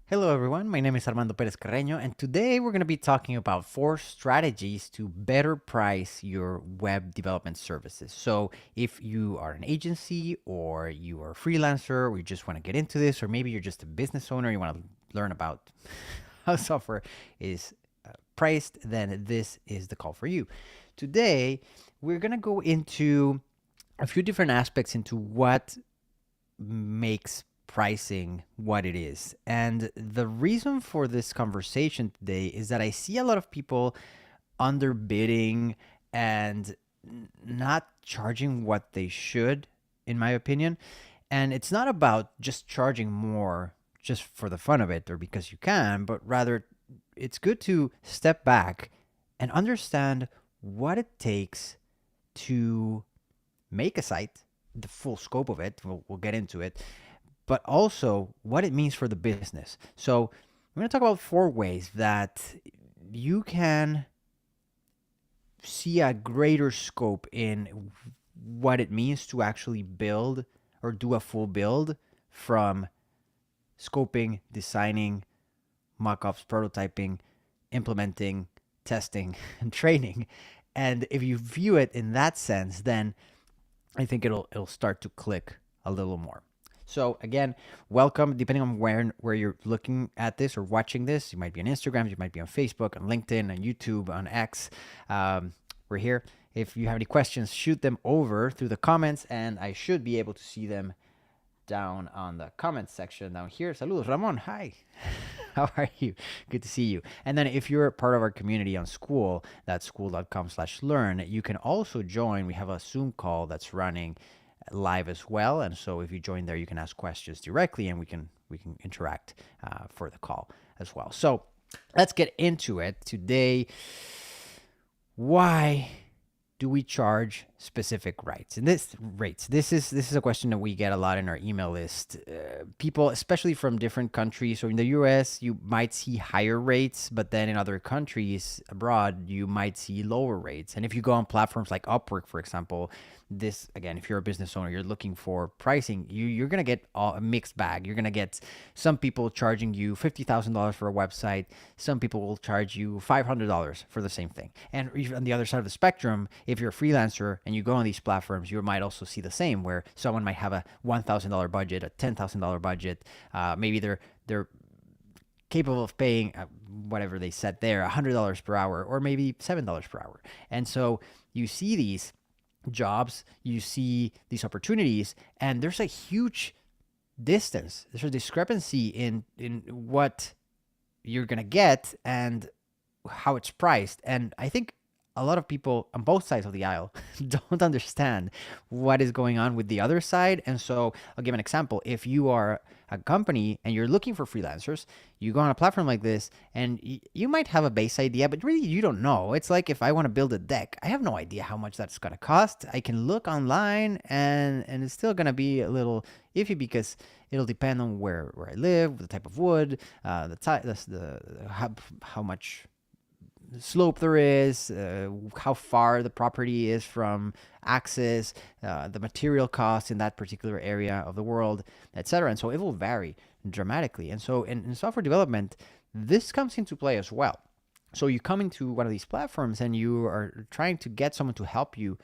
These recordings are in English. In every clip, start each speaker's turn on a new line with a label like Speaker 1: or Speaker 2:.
Speaker 1: Hello, everyone. My name is Armando Perez-Carreno, and today we're going to be talking about 4 strategies to better price your web development services. So, if you are an agency or you are a freelancer, or you just want to get into this, or maybe you're just a business owner, you want to learn about how software is priced, then this is the call for you. Today, we're going to go into a few different aspects into what makes pricing what it is. And the reason for this conversation today is that I see a lot of people underbidding and not charging what they should, in my opinion. And it's not about just charging more just for the fun of it or because you can, but rather it's good to step back and understand what it takes to make a site, the full scope of it. We'll get into it, but also what it means for the business. So, I'm going to talk about 4 ways that you can see a greater scope in what it means to actually build or do a full build from scoping, designing, mockups, prototyping, implementing, testing, and training. And if you view it in that sense, then I think it'll start to click a little more. So again, welcome. Depending on where you're looking at this or watching this, you might be on Instagram, you might be on Facebook, on LinkedIn, on YouTube, on X. We're here. If you have any questions, shoot them over through the comments, and I should be able to see them down on the comments section down here. Saludos, Ramon. Hi. How are you? Good to see you. And then if you're part of our community on School, that's school.com/learn, you can also join. We have a Zoom call that's running live as well. And so if you join there, you can ask questions directly and we can interact for the call as well. So let's get into it today. Why do we charge specific rates? And this is a question that we get a lot in our email list. People, especially from different countries. So in the US, you might see higher rates, but then in other countries abroad, you might see lower rates. And if you go on platforms like Upwork, for example, this again, if you're a business owner, you're looking for pricing, you're gonna get a mixed bag. You're gonna get some people charging you $50,000 for a website. Some people will charge you $500 for the same thing. And on the other side of the spectrum, if you're a freelancer and you go on these platforms, you might also see the same, where someone might have a $1,000 budget, a $10,000 budget. Maybe they're capable of paying whatever they set there, $100 per hour, or maybe $7 per hour. And so you see these jobs, you see these opportunities, and there's a huge distance. There's a discrepancy in what you're gonna get and how it's priced. And I think a lot of people on both sides of the aisle don't understand what is going on with the other side. And so I'll give an example. If you are a company and you're looking for freelancers, you go on a platform like this and you might have a base idea, but really you don't know. It's like if I want to build a deck, I have no idea how much that's going to cost. I can look online and it's still going to be a little iffy because it'll depend on where I live, the type of wood, how much slope there is, how far the property is from access, the material costs in that particular area of the world, etc. And so it will vary dramatically. And so in software development, this comes into play as well. So you come into one of these platforms and you are trying to get someone to help you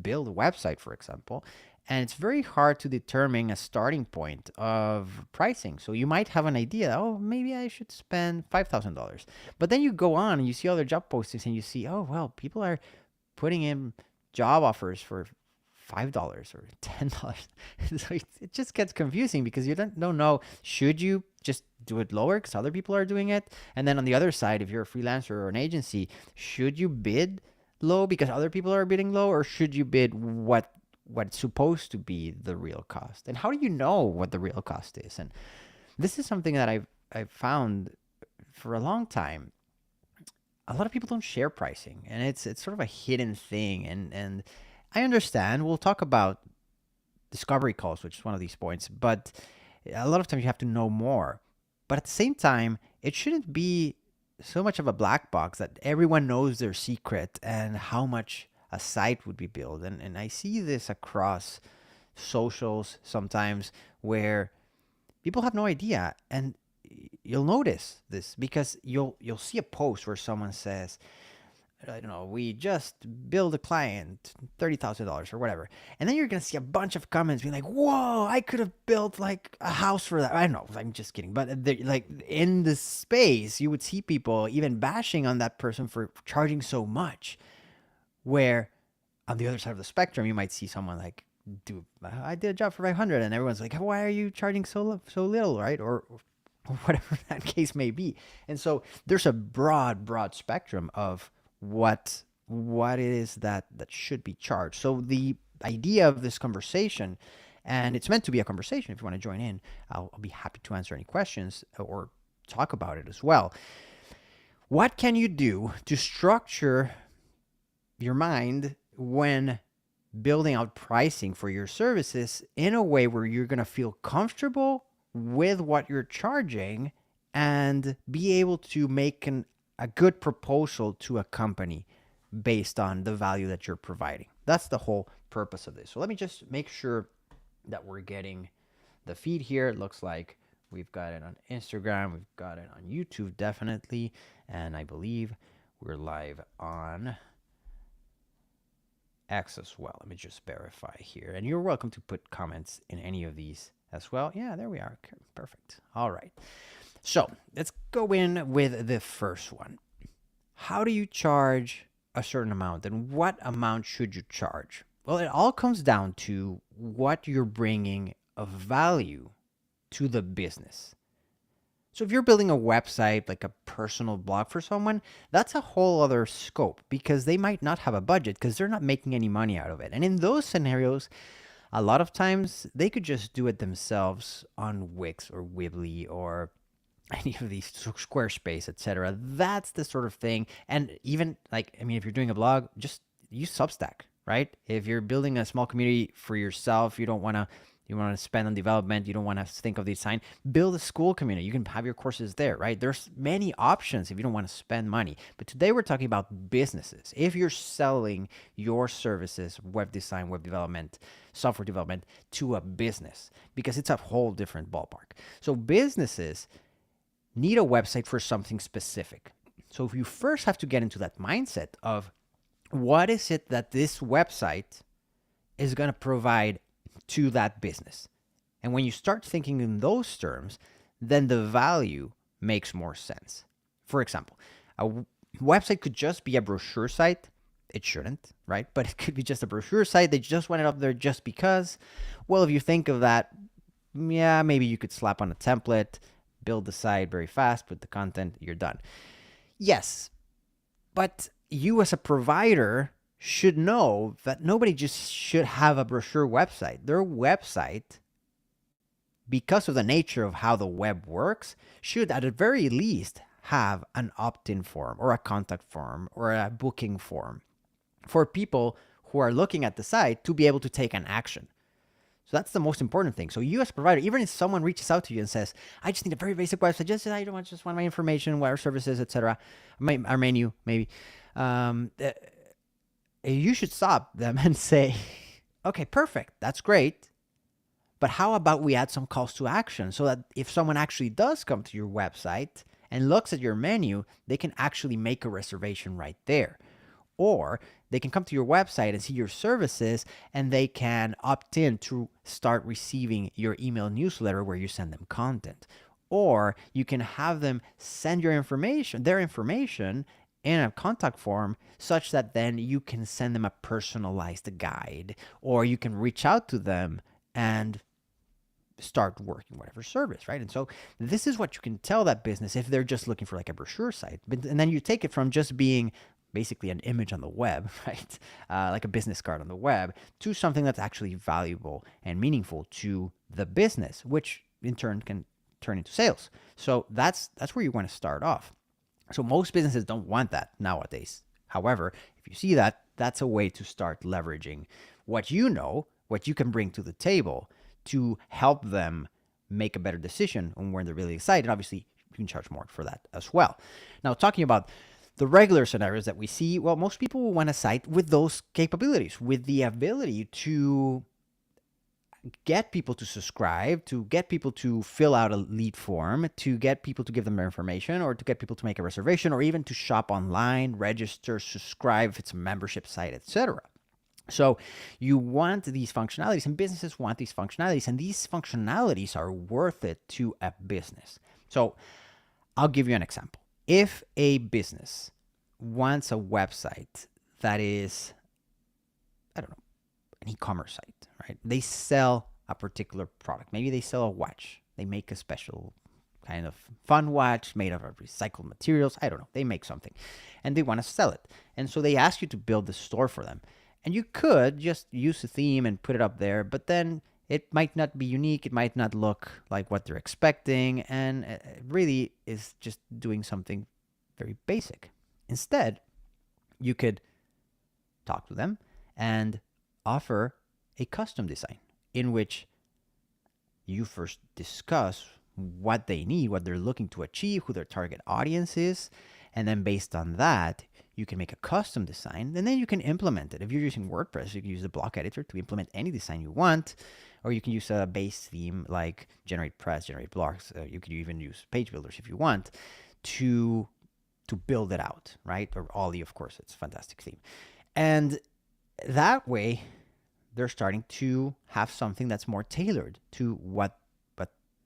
Speaker 1: build a website, for example, and it's very hard to determine a starting point of pricing. So you might have an idea, oh, maybe I should spend $5,000. But then you go on and you see other job postings and you see, oh, well, people are putting in job offers for $5 or $10. So it just gets confusing because you don't know, should you just do it lower because other people are doing it? And then on the other side, if you're a freelancer or an agency, should you bid low because other people are bidding low, or should you bid what's supposed to be the real cost? And how do you know what the real cost is? And this is something that I've found for a long time. A lot of people don't share pricing, and it's sort of a hidden thing. And I understand. We'll talk about discovery calls, which is one of these points, but a lot of times you have to know more. But at the same time, it shouldn't be so much of a black box that everyone knows their secret and how much a site would be built. And I see this across socials sometimes where people have no idea. And you'll notice this because you'll see a post where someone says, I don't know, we just billed a client $30,000 or whatever. And then you're going to see a bunch of comments being like, whoa, I could have built like a house for that. I don't know, I'm just kidding. But like in the space, you would see people even bashing on that person for charging so much. Where on the other side of the spectrum, you might see someone like, dude, I did a job for 500, and everyone's like, why are you charging so little, right? Or whatever that case may be. And so there's a broad spectrum of what it is that should be charged. So the idea of this conversation, and it's meant to be a conversation. If you want to join in, I'll be happy to answer any questions or talk about it as well. What can you do to structure your mind when building out pricing for your services in a way where you're going to feel comfortable with what you're charging and be able to make a good proposal to a company based on the value that you're providing? That's the whole purpose of this. So let me just make sure that we're getting the feed here. It looks like we've got it on Instagram, we've got it on YouTube definitely, and I believe we're live on X as well. Let me just verify here. And you're welcome to put comments in any of these as well. Yeah, there we are. Okay, perfect. All right. So let's go in with the first one. How do you charge a certain amount, and what amount should you charge? Well, it all comes down to what you're bringing of value to the business. So if you're building a website, like a personal blog for someone, that's a whole other scope because they might not have a budget because they're not making any money out of it. And in those scenarios, a lot of times they could just do it themselves on Wix or Weebly or any of these, Squarespace, etc. That's the sort of thing. And even like, I mean, if you're doing a blog, just use Substack, right? If you're building a small community for yourself, you want to spend on development, you don't want to think of the design, build a school community. You can have your courses there, right? There's many options if you don't want to spend money. But today we're talking about businesses. If you're selling your services, web design, web development, software development to a business, because it's a whole different ballpark. So businesses need a website for something specific. So if you first have to get into that mindset of what is it that this website is going to provide to that business. And when you start thinking in those terms, then the value makes more sense. For example, a website could just be a brochure site. It shouldn't, right? But it could be just a brochure site. They just want it up there just because. Well, if you think of that, yeah, maybe you could slap on a template, build the site very fast, put the content, you're done. Yes, but you as a provider should know that nobody just should have a brochure website. Their website, because of the nature of how the web works, should at the very least have an opt-in form or a contact form or a booking form for people who are looking at the site to be able to take an action. So that's the most important thing. So you as a provider, even if someone reaches out to you and says, I just need a very basic website, I just want my information, what our services, etc., our menu, maybe, you should stop them and say, okay, perfect, that's great, but how about we add some calls to action so that if someone actually does come to your website and looks at your menu, they can actually make a reservation right there. Or they can come to your website and see your services, and they can opt in to start receiving your email newsletter where you send them content. Or you can have them send their information in a contact form such that then you can send them a personalized guide, or you can reach out to them and start working whatever service, right? And so this is what you can tell that business if they're just looking for like a brochure site. And then you take it from just being basically an image on the web, right? Like a business card on the web, to something that's actually valuable and meaningful to the business, which in turn can turn into sales. So that's where you want to start off. So most businesses don't want that nowadays. However, if you see that, that's a way to start leveraging what you know, what you can bring to the table to help them make a better decision on when they're really excited. Obviously, you can charge more for that as well. Now, talking about the regular scenarios that we see, well, most people will want a site with those capabilities, with the ability to get people to subscribe, to get people to fill out a lead form, to get people to give them their information, or to get people to make a reservation, or even to shop online, register, subscribe if it's a membership site, etc. So you want these functionalities, and businesses want these functionalities, and these functionalities are worth it to a business. So I'll give you an example. If a business wants a website that is, I don't know, an e-commerce site, right? They sell a particular product. Maybe they sell a watch. They make a special kind of fun watch made of recycled materials. I don't know. They make something and they want to sell it. And so they ask you to build the store for them. And you could just use a theme and put it up there, but then it might not be unique. It might not look like what they're expecting. And it really is just doing something very basic. Instead, you could talk to them and offer a custom design in which you first discuss what they need, what they're looking to achieve, who their target audience is. And then based on that, you can make a custom design and then you can implement it. If you're using WordPress, you can use the block editor to implement any design you want, or you can use a base theme like Generate Press, Generate Blocks. You could even use page builders if you want to build it out, right? Or Ollie, of course, it's a fantastic theme. And that way, they're starting to have something that's more tailored to what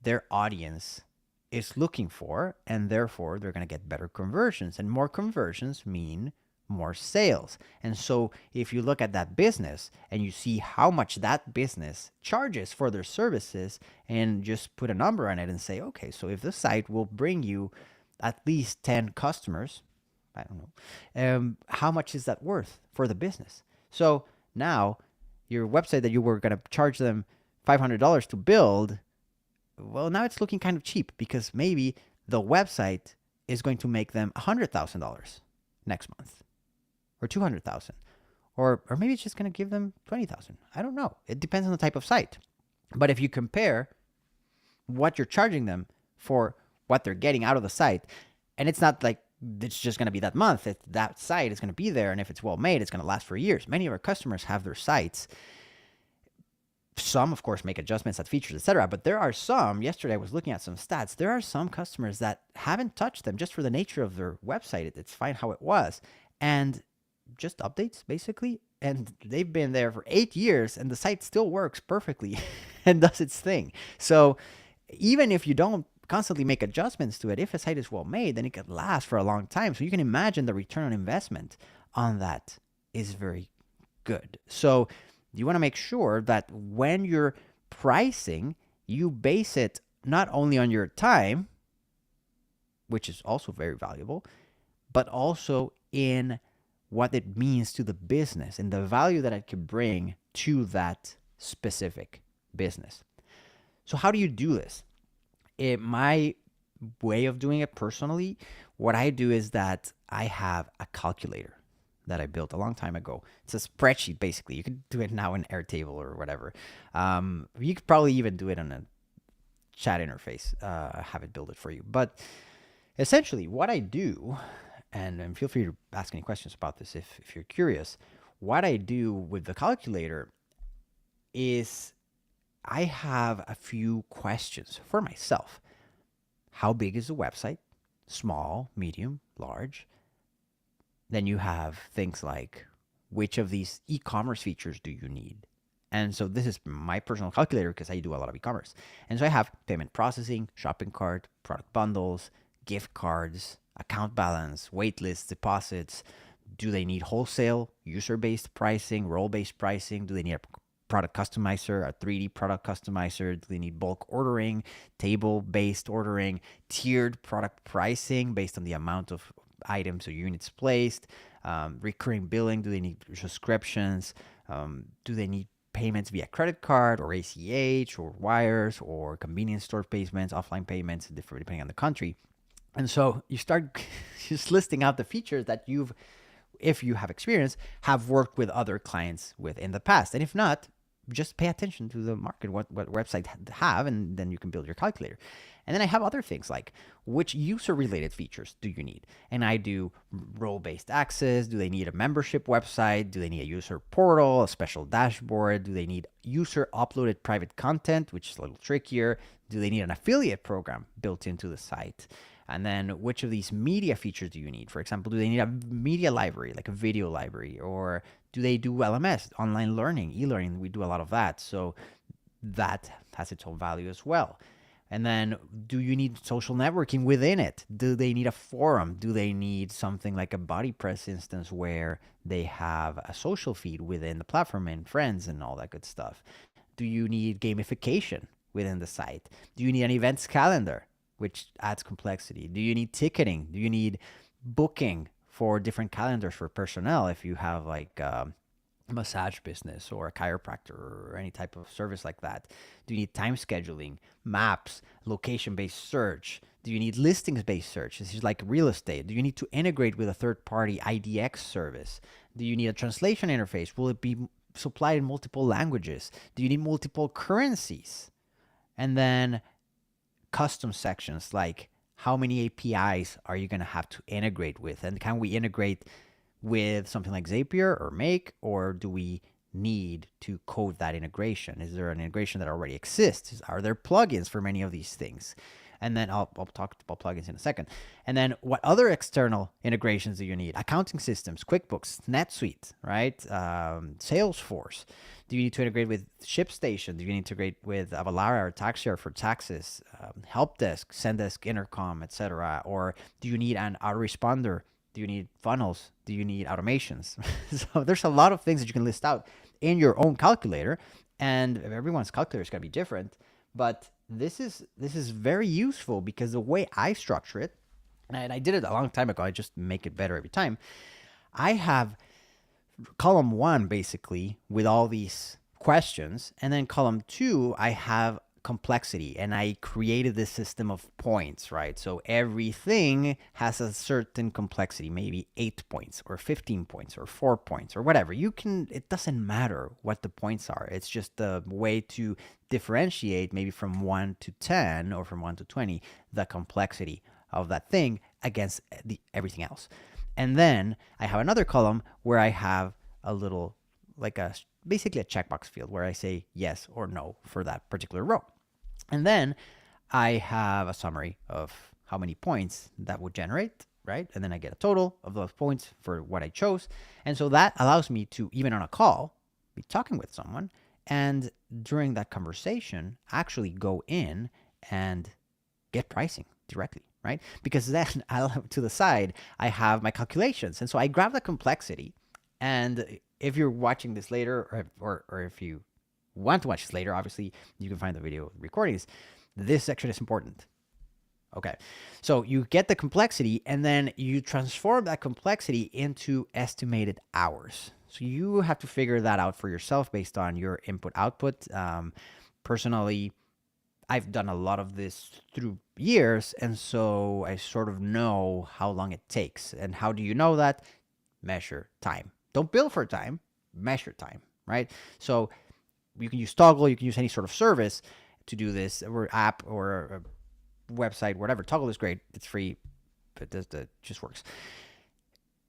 Speaker 1: their audience is looking for, and therefore they're going to get better conversions, and more conversions mean more sales. And so if you look at that business and you see how much that business charges for their services and just put a number on it and say, okay, so if the site will bring you at least 10 customers, I don't know, how much is that worth for the business? So now your website that you were going to charge them $500 to build, well, now it's looking kind of cheap because maybe the website is going to make them $100,000 next month, or $200,000, or maybe it's just going to give them $20,000. I don't know. It depends on the type of site. But if you compare what you're charging them for what they're getting out of the site, and it's not like it's just going to be that month. That site is going to be there, and if it's well made, it's going to last for years. Many of our customers have their sites. Some, of course, make adjustments, add features, etc. But there are some, yesterday I was looking at some stats, there are some customers that haven't touched them just for the nature of their website. It's fine how it was. And just updates, basically. And they've been there for 8 years, and the site still works perfectly and does its thing. So even if you don't constantly make adjustments to it, if a site is well made, then it can last for a long time. So you can imagine the return on investment on that is very good. So you want to make sure that when you're pricing, you base it not only on your time, which is also very valuable, but also in what it means to the business and the value that it can bring to that specific business. So how do you do this? My way of doing it personally, what I do is that I have a calculator that I built a long time ago. It's a spreadsheet, basically. You could do it now in Airtable or whatever. You could probably even do it on a chat interface, have it build it for you. But essentially, what I do, and feel free to ask any questions about this if you're curious, what I do with the calculator is I have a few questions for myself. How big is the website? Small, medium, large? Then you have things like, which of these e-commerce features do you need? And so this is my personal calculator because I do a lot of e-commerce. And so I have payment processing, shopping cart, product bundles, gift cards, account balance, wait lists, deposits. Do they need wholesale, user-based pricing, role-based pricing? Do they need a product customizer, a 3D product customizer? Do they need bulk ordering, table-based ordering, tiered product pricing based on the amount of items or units placed, recurring billing? Do they need subscriptions? Do they need payments via credit card or ACH or wires or convenience store payments, offline payments, different depending on the country? And so you start just listing out the features that if you have experience, have worked with other clients with in the past. And if not, just pay attention to the market, what website have, and then you can build your calculator. And then I have other things like which user related features do you need? And I do role based access. Do they need a membership website? Do they need a user portal, a special dashboard? Do they need user uploaded private content, which is a little trickier? Do they need an affiliate program built into the site? And then which of these media features do you need? For example, do they need a media library, like a video library? Or do they do LMS, online learning, e-learning? We do a lot of that. So that has its own value as well. And then do you need social networking within it? Do they need a forum? Do they need something like a BodyPress instance where they have a social feed within the platform and friends and all that good stuff? Do you need gamification within the site? Do you need an events calendar, which adds complexity? Do you need ticketing? Do you need booking for different calendars for personnel if you have like a massage business or a chiropractor or any type of service like that? Do you need time scheduling, maps, location-based search? Do you need listings-based search? This is like real estate. Do you need to integrate with a third-party IDX service? Do you need a translation interface? Will it be supplied in multiple languages? Do you need multiple currencies? And then custom sections like how many APIs are you going to have to integrate with? And can we integrate with something like Zapier or Make, or do we need to code that integration? Is there an integration that already exists? Are there plugins for many of these things? And then I'll talk about plugins in a second. And then what other external integrations do you need? Accounting systems, QuickBooks, NetSuite, right? Salesforce. Do you need to integrate with ShipStation? Do you need to integrate with Avalara or TaxShare for taxes? Helpdesk, Zendesk, Intercom, etc. Or do you need an autoresponder? Do you need funnels? Do you need automations? So there's a lot of things that you can list out in your own calculator, and everyone's calculator is going to be different. But this is very useful because the way I structure it, and I did it a long time ago, I just make it better every time. I have column 1 basically with all these questions, and then column 2 I have complexity, and I created this system of points, right? So everything has a certain complexity, maybe 8 points or 15 points or 4 points or whatever. It doesn't matter what the points are. It's just a way to differentiate maybe from 1 to 10 or from 1 to 20, the complexity of that thing against everything else. And then I have another column where I have a little, like basically a checkbox field where I say yes or no for that particular row. And then I have a summary of how many points that would generate, right? And then I get a total of those points for what I chose. And so that allows me to, even on a call, be talking with someone, and during that conversation, actually go in and get pricing directly, right? Because then to the side, I have my calculations. And so I grab the complexity, and if you're watching this later, or if you want to watch this later, obviously you can find the video recordings. This section is important. Okay, so you get the complexity, and then you transform that complexity into estimated hours. So you have to figure that out for yourself based on your input output. Personally, I've done a lot of this through years, and so I sort of know how long it takes. And how do you know that? Measure time. Don't bill for time, measure time, right? So you can use Toggle, you can use any sort of service to do this, or app or a website, whatever. Toggle is great. It's free, but it just works.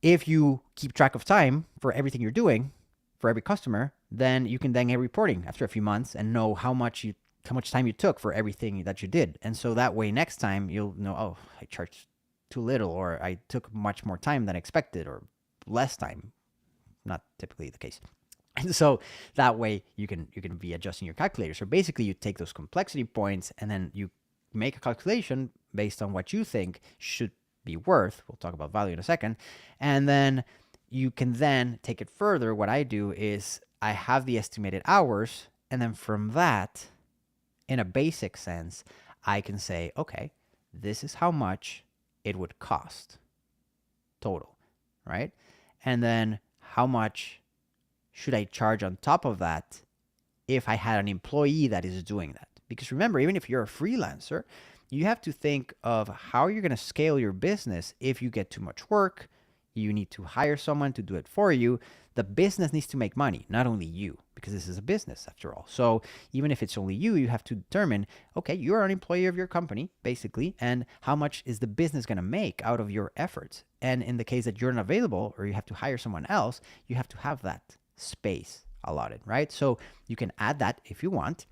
Speaker 1: If you keep track of time for everything you're doing for every customer, then you can then get reporting after a few months and know how much time you took for everything that you did. And so that way, next time you'll know, oh, I charged too little, or I took much more time than expected, or less time. Not typically the case. And so that way you can be adjusting your calculator. So basically you take those complexity points and then you make a calculation based on what you think should be worth. We'll talk about value in a second. And then you can then take it further. What I do is I have the estimated hours, and then from that, in a basic sense, I can say, okay, this is how much it would cost total, right? And then how much should I charge on top of that if I had an employee that is doing that? Because remember, even if you're a freelancer, you have to think of how you're going to scale your business if you get too much work, You need to hire someone to do it for you. The business needs to make money, not only you, because this is a business after all. So even if it's only you, you have to determine, okay, you're an employee of your company, basically, and how much is the business going to make out of your efforts? And in the case that you're not available or you have to hire someone else, you have to have that space allotted, right? So you can add that if you want.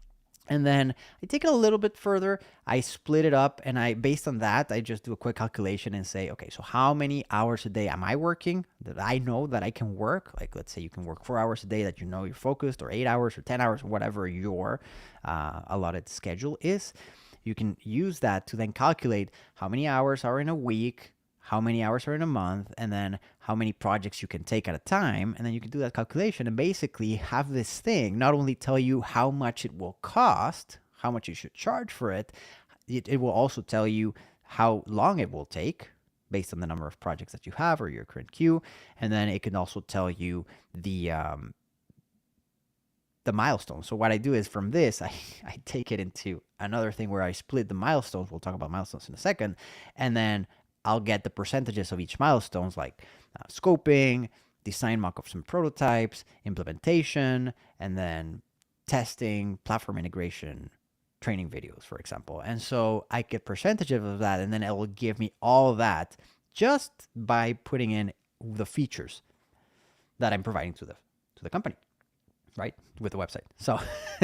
Speaker 1: And then I take it a little bit further. I split it up, and based on that, I just do a quick calculation and say, okay, so how many hours a day am I working that I know that I can work? Like, let's say you can work 4 hours a day that you know you're focused, or 8 hours or 10 hours, whatever your allotted schedule is. You can use that to then calculate how many hours are in a week, how many hours are in a month, and then how many projects you can take at a time. And then you can do that calculation and basically have this thing not only tell you how much it will cost, how much you should charge for it, it will also tell you how long it will take based on the number of projects that you have or your current queue. And then it can also tell you the milestones. So what I do is from this, I take it into another thing where I split the milestones. We'll talk about milestones in a second. And then I'll get the percentages of each milestones, like scoping, design mock-ups and prototypes, implementation, and then testing, platform integration, training videos, for example. And so I get percentages of that, and then it will give me all of that just by putting in the features that I'm providing to the company, right, with the website.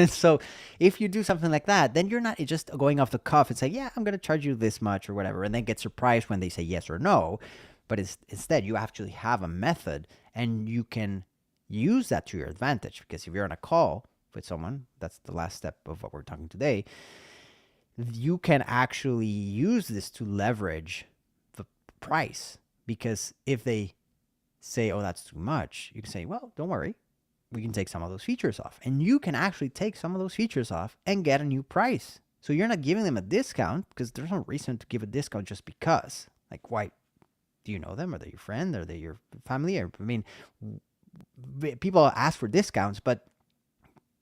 Speaker 1: So if you do something like that, then you're not just going off the cuff and say, yeah, I'm going to charge you this much or whatever, and then get surprised when they say yes or no. But instead, you actually have a method, and you can use that to your advantage, because if you're on a call with someone, that's the last step of what we're talking today, you can actually use this to leverage the price. Because if they say, oh, that's too much, you can say, well, don't worry, we can take some of those features off. And you can actually take some of those features off and get a new price. So you're not giving them a discount, because there's no reason to give a discount just because. Like, why? Do you know them? Are they your friend? Are they your family? I mean, people ask for discounts, but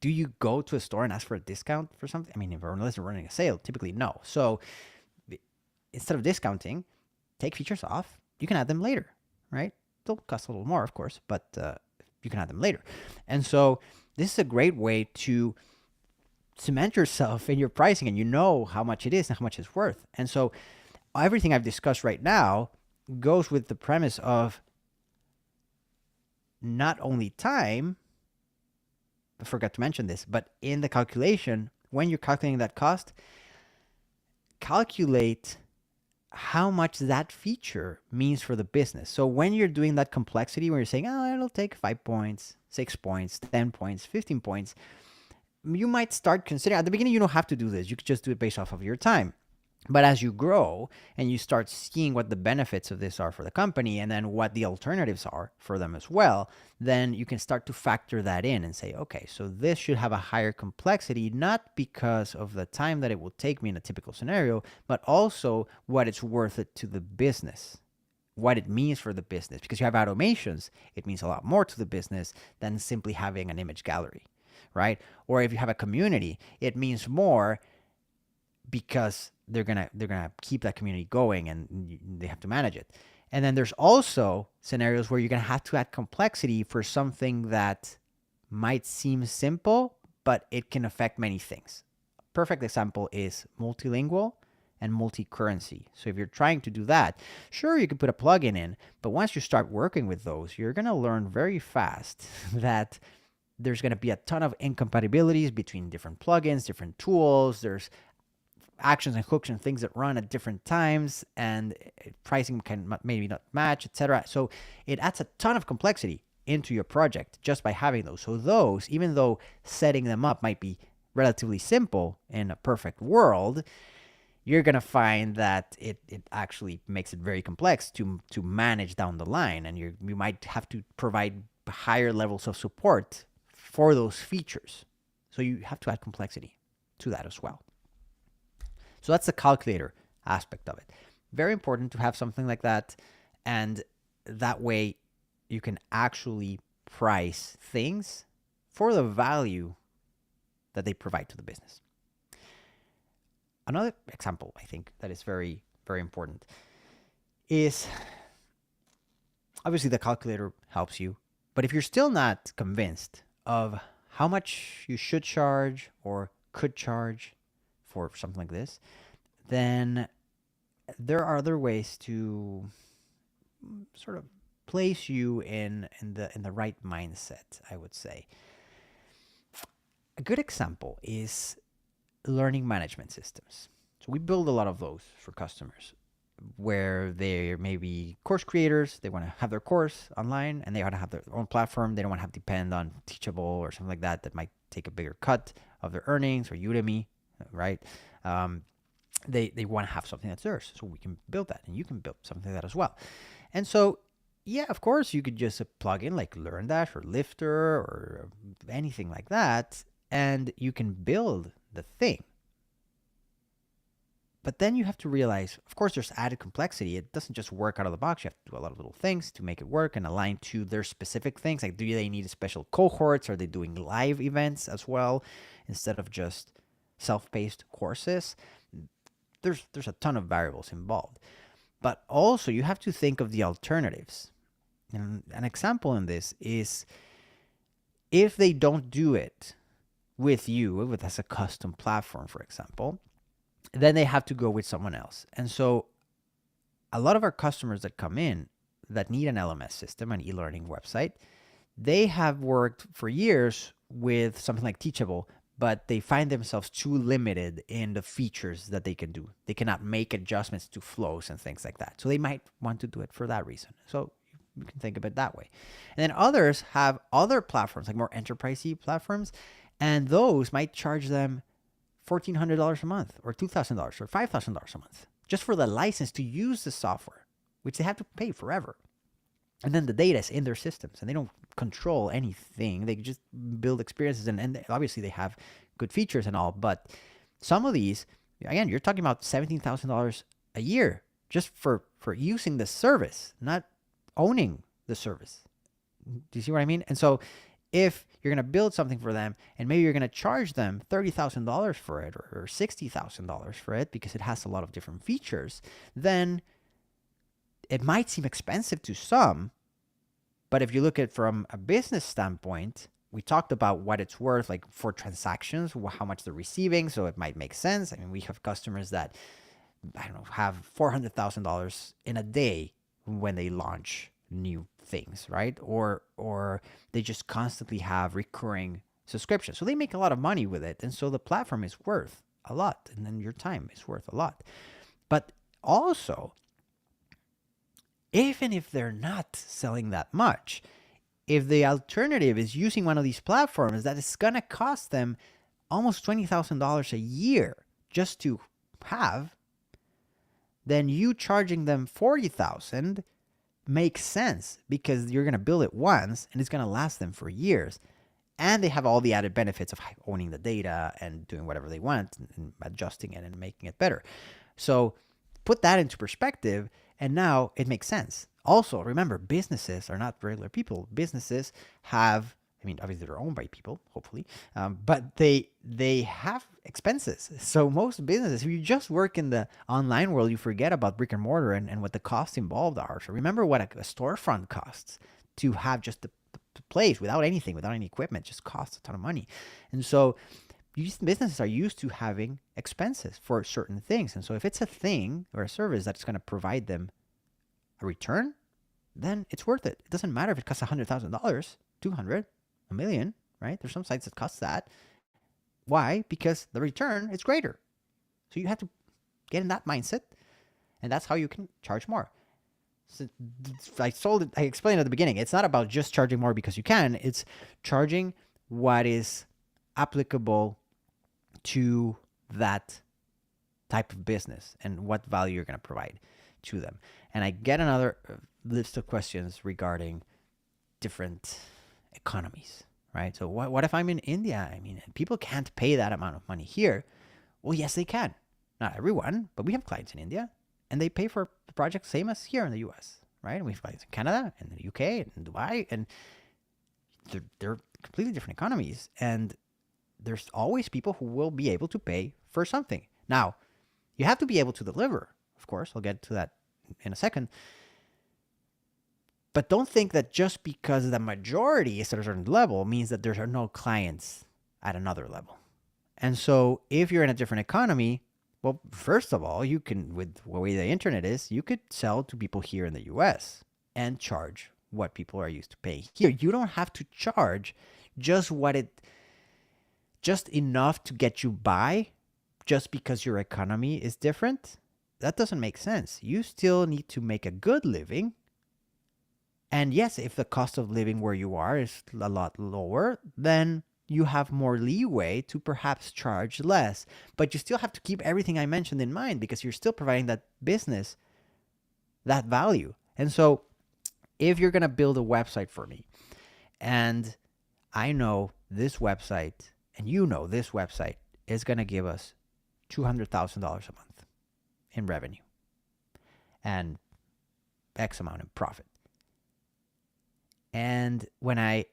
Speaker 1: do you go to a store and ask for a discount for something? I mean, unless they're running a sale, typically no. So instead of discounting, take features off. You can add them later, right? They'll cost a little more, of course, but you can add them later. And so this is a great way to cement yourself in your pricing, and you know how much it is and how much it's worth. And so everything I've discussed right now goes with the premise of not only time, I forgot to mention this, but in the calculation, when you're calculating that cost, calculate how much that feature means for the business. So when you're doing that complexity, where you're saying, oh, it'll take 5 points, 6 points, 10 points, 15 points, you might start considering, at the beginning, you don't have to do this. You could just do it based off of your time. But as you grow and you start seeing what the benefits of this are for the company, and then what the alternatives are for them as well, then you can start to factor that in and say, okay, so this should have a higher complexity, not because of the time that it will take me in a typical scenario, but also what it's worth it to the business, what it means for the business. Because you have automations, it means a lot more to the business than simply having an image gallery, right? Or if you have a community, it means more, because they're gonna keep that community going, and they have to manage it. And then there's also scenarios where you're gonna have to add complexity for something that might seem simple, but it can affect many things. A perfect example is multilingual and multi-currency. So if you're trying to do that, sure, you can put a plugin in, but once you start working with those, you're gonna learn very fast that there's gonna be a ton of incompatibilities between different plugins, different tools. There's actions and hooks and things that run at different times, and pricing can maybe not match, etc. So it adds a ton of complexity into your project just by having those. So those, even though setting them up might be relatively simple in a perfect world, you're going to find that it actually makes it very complex to manage down the line, and you might have to provide higher levels of support for those features. So you have to add complexity to that as well. So that's the calculator aspect of it. Very important to have something like that, and that way you can actually price things for the value that they provide to the business. Another example, I think, that is very, very important is Obviously, the calculator helps you. But if you're still not convinced of how much you should charge or could charge for something like this, then there are other ways to sort of place you in the right mindset, I would say. A good example is learning management systems. So we build a lot of those for customers where they're maybe course creators. They want to have their course online and they want to have their own platform. They don't want to have to depend on Teachable or something like that that might take a bigger cut of their earnings, or Udemy, right? Um, they want to have something that's theirs. So we can build that, and you can build something like that as well. And so, yeah, of course, you could just plug in like LearnDash or Lifter or anything like that, and you can build the thing. But then you have to realize, of course, there's added complexity. It doesn't just work out of the box. You have to do a lot of little things to make it work and align to their specific things. Like, do they need special cohorts? Are they doing live events as well instead of just self-paced courses? There's a ton of variables involved. But also, you have to think of the alternatives. And an example in this is if they don't do it with you, as a custom platform, for example, then they have to go with someone else. And so a lot of our customers that come in that need an LMS system, an e-learning website, they have worked for years with something like Teachable, but they find themselves too limited in the features that they can do. They cannot make adjustments to flows and things like that. So they might want to do it for that reason. So you can think of it that way. And then others have other platforms, like more enterprise-y platforms, and those might charge them $1,400 a month or $2,000 or $5,000 a month just for the license to use the software, which they have to pay forever. And then the data is in their systems and they don't control anything. They just build experiences, and obviously they have good features and all. But some of these, again, you're talking about $17,000 a year just for using the service, not owning the service. Do you see what I mean? And so if you're going to build something for them and maybe you're going to charge them $30,000 for it or $60,000 for it because it has a lot of different features, then it might seem expensive to some. But if you look at it from a business standpoint, we talked about what it's worth, like for transactions, how much they're receiving. So it might make sense. I mean, we have customers that, I don't know, have $400,000 in a day when they launch new things, right? Or they just constantly have recurring subscriptions. So they make a lot of money with it. And so the platform is worth a lot. And then your time is worth a lot. But also, even if they're not selling that much, if the alternative is using one of these platforms that is going to cost them almost $20,000 a year just to have, then you charging them $40,000 makes sense because you're going to build it once and it's going to last them for years. And they have all the added benefits of owning the data and doing whatever they want and adjusting it and making it better. So put that into perspective, and now it makes sense. Also, remember, businesses are not regular people. Businesses have, I mean, obviously they're owned by people, hopefully, but they have expenses. So most businesses, if you just work in the online world, you forget about brick and mortar and what the costs involved are. So remember what a storefront costs to have just the place without anything, without any equipment, just costs a ton of money. And so businesses are used to having expenses for certain things. And so if it's a thing or a service that's going to provide them a return, then it's worth it. It doesn't matter if it costs $100,000, $200,000, $1 million, right? There's some sites that cost that. Why? Because the return is greater. So you have to get in that mindset, and that's how you can charge more. So I explained at the beginning, it's not about just charging more because you can. It's charging what is applicable to that type of business and what value you're going to provide to them. And I get another list of questions regarding different economies, right? So what if I'm in India? I mean, people can't pay that amount of money here. Well, yes, they can. Not everyone, but we have clients in India, and they pay for the project same as here in the US, right? And we have clients in Canada and the UK and Dubai, and they're completely different economies. And there's always people who will be able to pay for something. Now, you have to be able to deliver, of course. I'll get to that in a second. But don't think that just because the majority is at a certain level means that there are no clients at another level. And so if you're in a different economy, well, first of all, you can, with the way the internet is, you could sell to people here in the US and charge what people are used to paying here. You don't have to charge just just enough to get you by just because your economy is different. That doesn't make sense. You still need to make a good living. And yes, if the cost of living where you are is a lot lower, then you have more leeway to perhaps charge less. But you still have to keep everything I mentioned in mind because you're still providing that business that value. And so if you're going to build a website for me, and I know this website, and you know this website is going to give us $200,000 a month in revenue and X amount in profit. And when I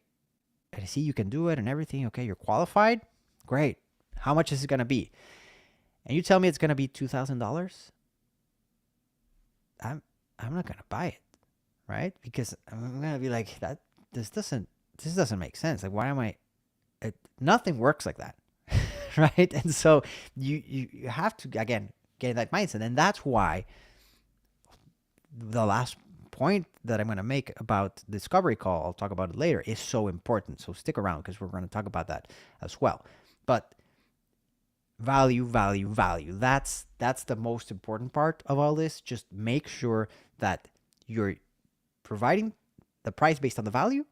Speaker 1: see you can do it and everything, okay, you're qualified, great. How much is it going to be? And you tell me it's going to be $2,000, I'm not going to buy it, right? Because I'm going to be like, this doesn't make sense. Like, why am I? Nothing works like that, right? And so you have to again get that mindset, and that's why the last point that I'm going to make about discovery call, I'll talk about it later, is so important. So stick around because we're going to talk about that as well. But value. That's the most important part of all this. Just make sure that you're providing the price based on the value,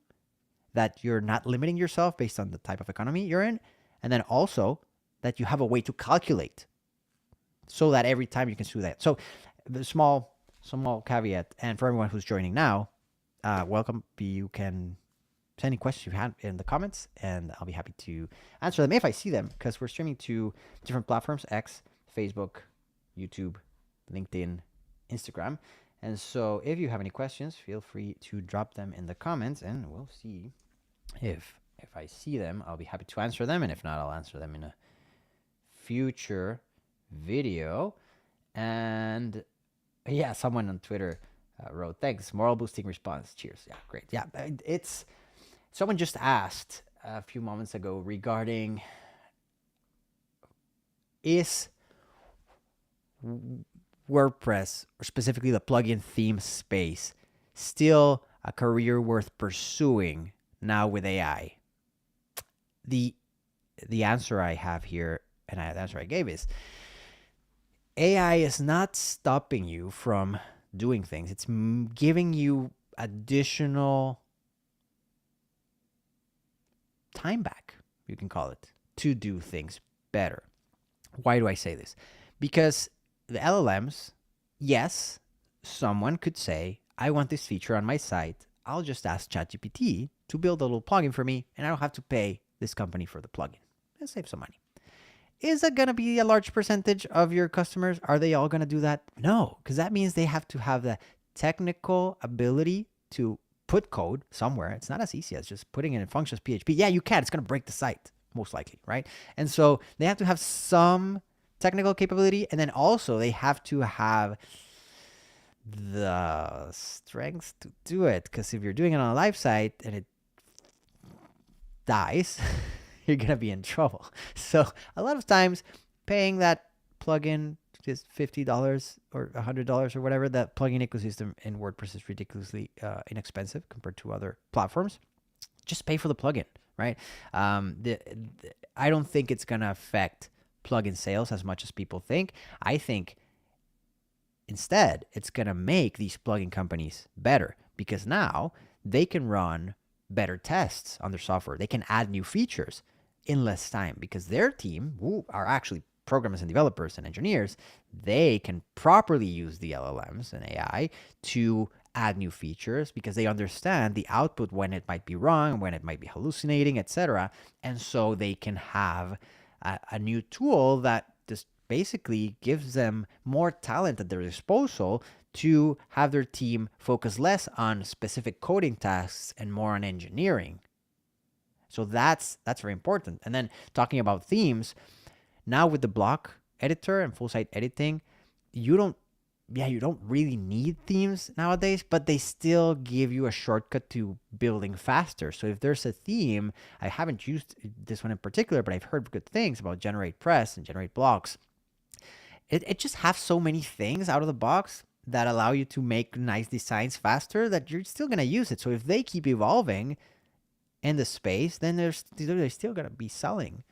Speaker 1: that you're not limiting yourself based on the type of economy you're in, and then also that you have a way to calculate so that every time you can do that. So the small caveat, and for everyone who's joining now, welcome. You can send any questions you have in the comments, and I'll be happy to answer them if I see them, because we're streaming to different platforms: X, Facebook, YouTube, LinkedIn, Instagram. And so if you have any questions, feel free to drop them in the comments, and we'll see if I see them. I'll be happy to answer them, and if not, I'll answer them in a future video. And yeah, someone on Twitter wrote, "Thanks, moral boosting response. Cheers." Yeah, great. Yeah, it's someone just asked a few moments ago regarding, is WordPress, or specifically the plugin theme space, still a career worth pursuing now with AI? The answer I have here, and the answer I gave, is AI is not stopping you from doing things. It's giving you additional time back, you can call it, to do things better. Why do I say this? Because the LLMs, yes, someone could say, I want this feature on my site. I'll just ask ChatGPT to build a little plugin for me, and I don't have to pay this company for the plugin and save some money. Is that going to be a large percentage of your customers? Are they all going to do that? No, because that means they have to have the technical ability to put code somewhere. It's not as easy as just putting it in functions PHP. Yeah, you can. It's going to break the site, most likely, right? And so they have to have some technical capability, and then also they have to have the strength to do it, because if you're doing it on a live site and it dies, you're going to be in trouble. So a lot of times paying that plugin just $50 or $100 or whatever, that plugin ecosystem in WordPress is ridiculously inexpensive compared to other platforms. Just pay for the plugin, right? I don't think it's going to affect plugin sales as much as people think. I think instead it's going to make these plugin companies better, because now they can run better tests on their software. They can add new features in less time, because their team, who are actually programmers and developers and engineers, they can properly use the LLMs and AI to add new features, because they understand the output, when it might be wrong, when it might be hallucinating, etc. And so they can have a new tool that just basically gives them more talent at their disposal to have their team focus less on specific coding tasks and more on engineering. So that's very important. And then talking about themes, now with the block editor and full site editing, you don't yeah, you don't really need themes nowadays, but they still give you a shortcut to building faster. So if there's a theme, I haven't used this one in particular, but I've heard good things about Generate Press and Generate Blocks. It just has so many things out of the box that allow you to make nice designs faster that you're still going to use it. So if they keep evolving in the space, then they're still going to be selling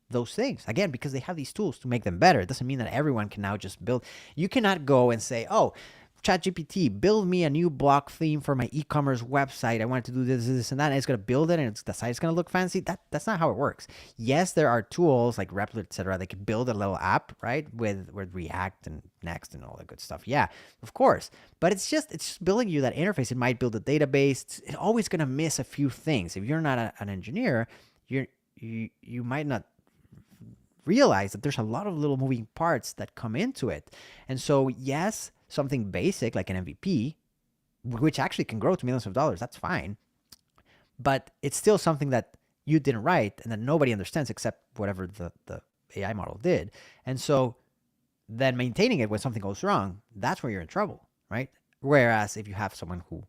Speaker 1: those things again because they have these tools to make them better. It doesn't mean that everyone can now just build. You cannot go and say, oh, ChatGPT, build me a new block theme for my e-commerce website. I want to do this and that, and it's going to build it, and the site's going to look fancy. That's not how it works. Yes, there are tools like Replit, etc. They can build a little app, right, with React and Next and all that good stuff. Yeah, of course. But it's just building you that interface. It might build a database. It's always going to miss a few things. If you're not an engineer, you might not realize that there's a lot of little moving parts that come into it. And so, yes, something basic like an MVP, which actually can grow to millions of dollars, that's fine. But it's still something that you didn't write and that nobody understands except whatever the AI model did. And so then maintaining it when something goes wrong, that's where you're in trouble, right? Whereas if you have someone who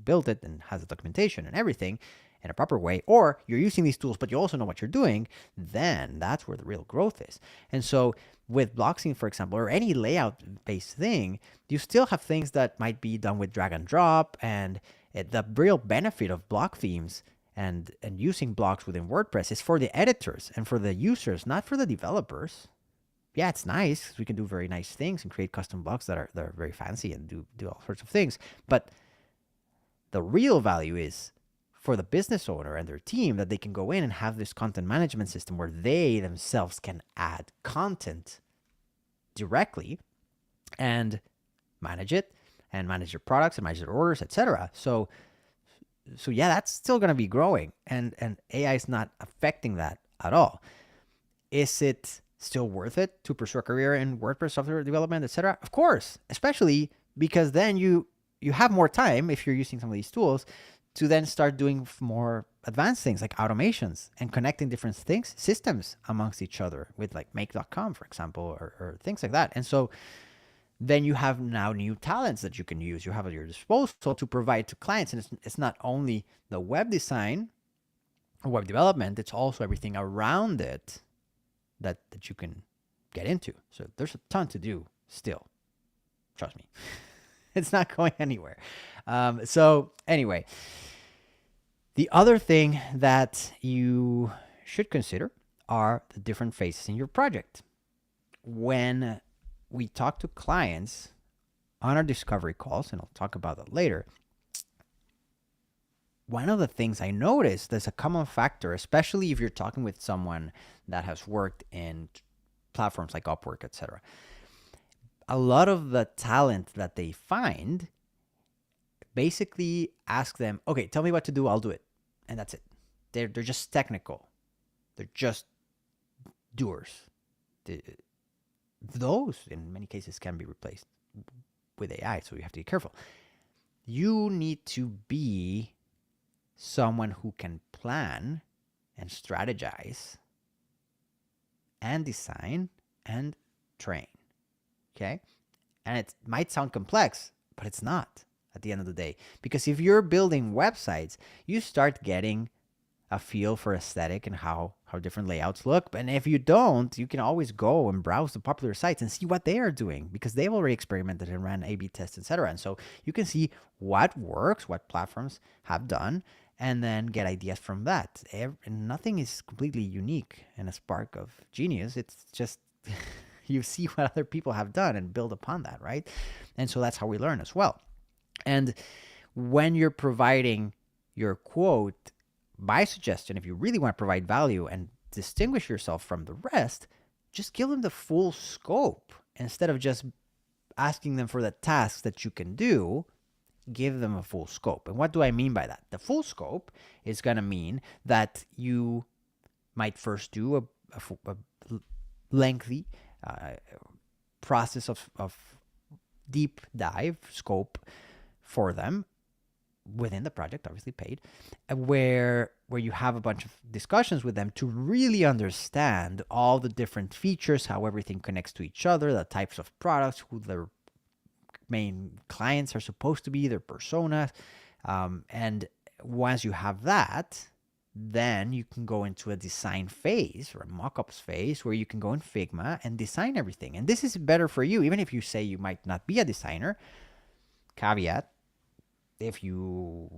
Speaker 1: built it and has the documentation and everything in a proper way, or you're using these tools, but you also know what you're doing, then that's where the real growth is. And so with Blockstream, for example, or any layout-based thing, you still have things that might be done with drag and drop, and the real benefit of block themes and using blocks within WordPress is for the editors and for the users, not for the developers. Yeah, it's nice. We can do very nice things and create custom blocks that are very fancy and do all sorts of things. But the real value is for the business owner and their team, that they can go in and have this content management system where they themselves can add content directly and manage it and manage your products and manage your orders, etc. So yeah, that's still going to be growing, and AI is not affecting that at all. Is it still worth it to pursue a career in WordPress software development, etc.? Of course, especially because then you have more time if you're using some of these tools to then start doing more advanced things like automations and connecting different things, systems amongst each other with like make.com, for example, or things like that. And so then you have now new talents that you can use. You have at your disposal to provide to clients. And it's not only the web design or web development, it's also everything around it that you can get into. So there's a ton to do still. Trust me. It's not going anywhere. So anyway, the other thing that you should consider are the different phases in your project. When we talk to clients on our discovery calls, and I'll talk about that later, one of the things I noticed that's a common factor, especially if you're talking with someone that has worked in platforms like Upwork, etc., a lot of the talent that they find basically ask them, okay, tell me what to do, I'll do it. And that's it. They're just technical. They're just doers. Those, in many cases, can be replaced with AI, so you have to be careful. You need to be someone who can plan and strategize and design and train. Okay? And it might sound complex, but it's not at the end of the day. Because if you're building websites, you start getting a feel for aesthetic and how different layouts look. And if you don't, you can always go and browse the popular sites and see what they are doing, because they've already experimented and ran A/B tests, etc. And so you can see what works, what platforms have done, and then get ideas from that. Nothing is completely unique and a spark of genius. It's just you see what other people have done and build upon that, right? And so that's how we learn as well. And when you're providing your quote, my suggestion, if you really want to provide value and distinguish yourself from the rest, just give them the full scope. Instead of just asking them for the tasks that you can do, give them a full scope. And what do I mean by that? The full scope is going to mean that you might first do a lengthy process of deep dive scope for them within the project, obviously paid, where you have a bunch of discussions with them to really understand all the different features, how everything connects to each other, the types of products, who their main clients are supposed to be, their personas. And once you have that, then you can go into a design phase or a mock-ups phase where you can go in Figma and design everything. And this is better for you, even if you say you might not be a designer. Caveat, if you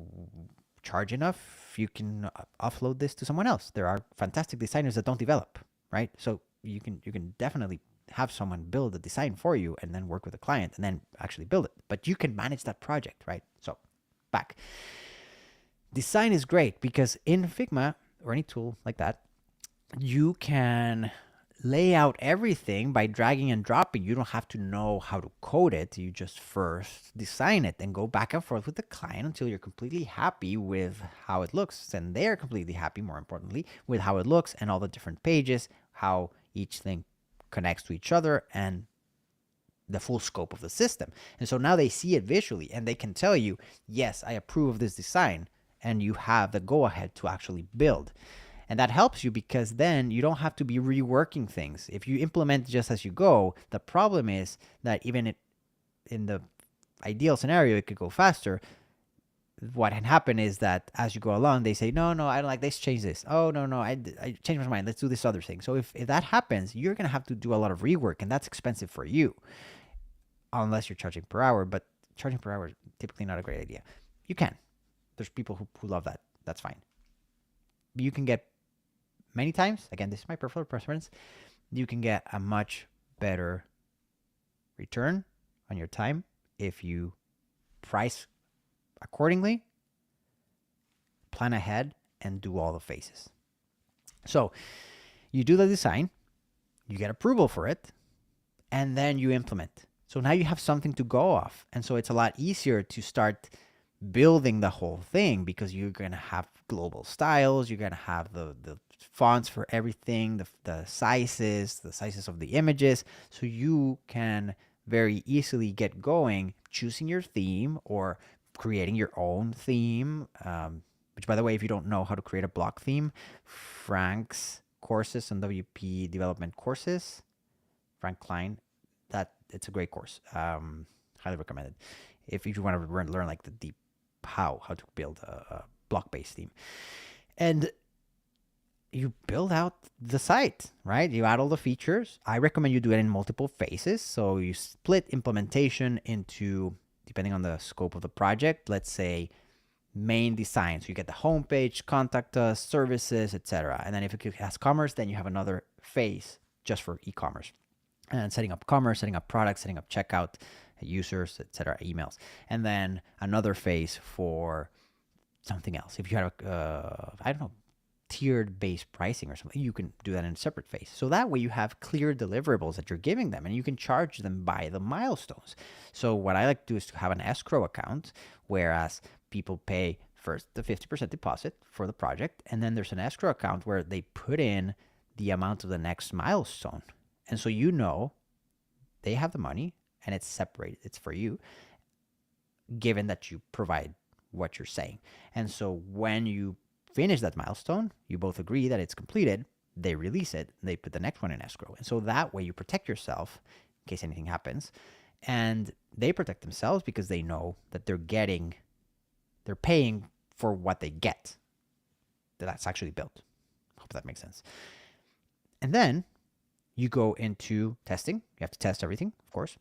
Speaker 1: charge enough, you can offload this to someone else. There are fantastic designers that don't develop, right? So you can definitely have someone build a design for you and then work with a client and then actually build it. But you can manage that project, right? So back. Design is great because in Figma or any tool like that, you can lay out everything by dragging and dropping. You don't have to know how to code it. You just first design it and go back and forth with the client until you're completely happy with how it looks. And they're completely happy, more importantly, with how it looks and all the different pages, how each thing connects to each other, and the full scope of the system. And so now they see it visually and they can tell you, yes, I approve of this design, and you have the go ahead to actually build. And that helps you because then you don't have to be reworking things. If you implement just as you go, the problem is that even in the ideal scenario, it could go faster. What can happen is that as you go along, they say, no, I don't like this, change this. Oh, no, I changed my mind. Let's do this other thing. So if that happens, you're going to have to do a lot of rework, and that's expensive for you unless you're charging per hour. But charging per hour is typically not a great idea. You can. There's people who love that. That's fine. You can get many times, again, this is my personal preference, you can get a much better return on your time if you price accordingly, plan ahead, and do all the phases. So you do the design, you get approval for it, and then you implement. So now you have something to go off. And so it's a lot easier to start building the whole thing because you're going to have global styles, you're going to have the fonts for everything, the sizes of the images. So you can very easily get going choosing your theme or creating your own theme, which, by the way, if you don't know how to create a block theme, Frank's courses on WP development courses, Frank Klein, that it's a great course. Highly recommended. If you want to learn like the deep how to build a block-based theme. And you build out the site, right? You add all the features. I recommend you do it in multiple phases. So you split implementation into, depending on the scope of the project, let's say main design. So you get the homepage, contact us, services, etc. And then if it has commerce, then you have another phase just for e-commerce. And setting up commerce, setting up products, setting up checkout, users, etc., emails. And then another phase for something else. If you have, I don't know, tiered based pricing or something, you can do that in a separate phase. So that way you have clear deliverables that you're giving them and you can charge them by the milestones. So what I like to do is to have an escrow account, whereas people pay first the 50% deposit for the project, and then there's an escrow account where they put in the amount of the next milestone. And so you know they have the money and it's separated. It's for you, given that you provide what you're saying. And so when you finish that milestone, you both agree that it's completed, they release it, they put the next one in escrow. And so that way you protect yourself in case anything happens. And they protect themselves because they know that they're paying for what they get. That's actually built. Hope that makes sense. And then you go into testing. You have to test everything, of course.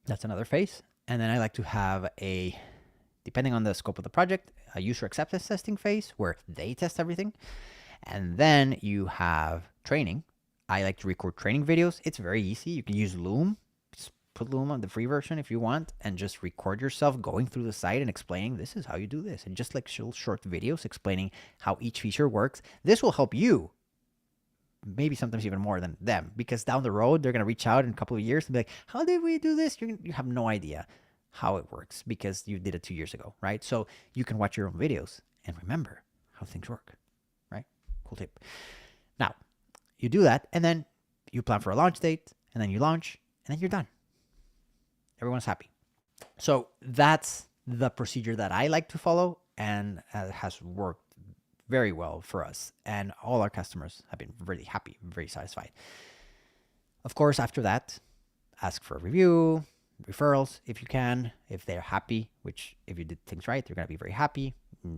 Speaker 1: That's another phase. And then I like to have depending on the scope of the project, a user acceptance testing phase where they test everything. And then you have training. I like to record training videos. It's very easy. You can use Loom. Just put Loom on the free version if you want and just record yourself going through the site and explaining this is how you do this. And just like short videos explaining how each feature works. This will help you maybe sometimes even more than them, because down the road, they're going to reach out in a couple of years and be like, how did we do this? You have no idea how it works because you did it 2 years ago, right? So you can watch your own videos and remember how things work, right? Cool tip. Now, you do that, and then you plan for a launch date, and then you launch, and then you're done. Everyone's happy. So that's the procedure that I like to follow, and has worked very well for us, and all our customers have been really happy, very satisfied. Of course, after that, ask for a review, referrals if you can, if they're happy, which if you did things right, they're going to be very happy.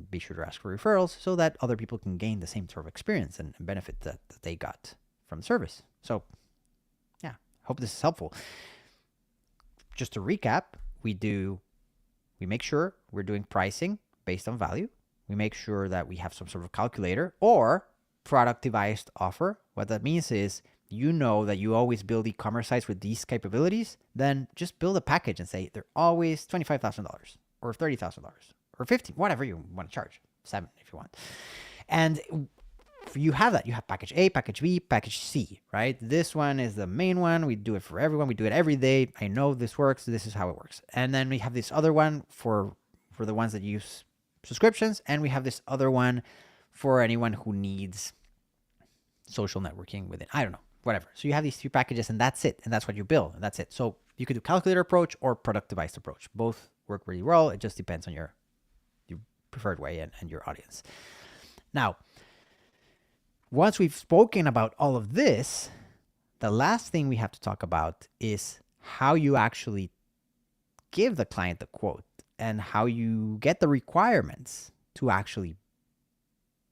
Speaker 1: Be sure to ask for referrals so that other people can gain the same sort of experience and benefit that they got from the service. So yeah, hope this is helpful. Just to recap, we make sure we're doing pricing based on value. We make sure that we have some sort of calculator or product devised offer. What that means is, you know that you always build e-commerce sites with these capabilities, then just build a package and say they're always $25,000 or $30,000 or 15, whatever you want to charge, 7 if you want. And you have that. You have package A, package B, package C, right? This one is the main one. We do it for everyone. We do it every day. I know this works. This is how it works. And then we have this other one for the ones that use subscriptions, and we have this other one for anyone who needs social networking within, I don't know, whatever. So you have these 3 packages, and that's it. And that's what you build, and that's it. So you could do calculator approach or product device approach. Both work really well. It just depends on your preferred way and your audience. Now, once we've spoken about all of this, the last thing we have to talk about is how you actually give the client the quote and how you get the requirements to actually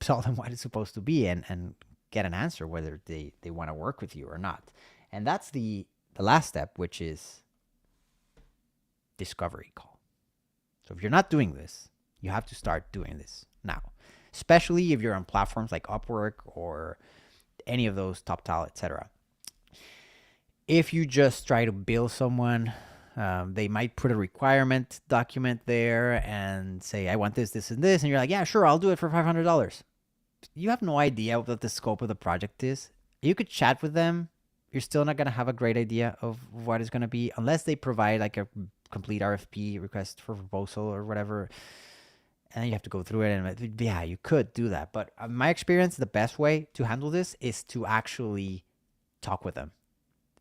Speaker 1: tell them what it's supposed to be and get an answer whether they want to work with you or not. And that's the last step, which is discovery call. So if you're not doing this, you have to start doing this now, especially if you're on platforms like Upwork or any of those, TopTal, etc. If you just try to bill someone, they might put a requirement document there and say, I want this, this, and this. And you're like, yeah, sure, I'll do it for $500. You have no idea what the scope of the project is. You could chat with them. You're still not going to have a great idea of what it's going to be unless they provide like a complete RFP, request for proposal or whatever. And you have to go through it. And yeah, you could do that. But in my experience, the best way to handle this is to actually talk with them.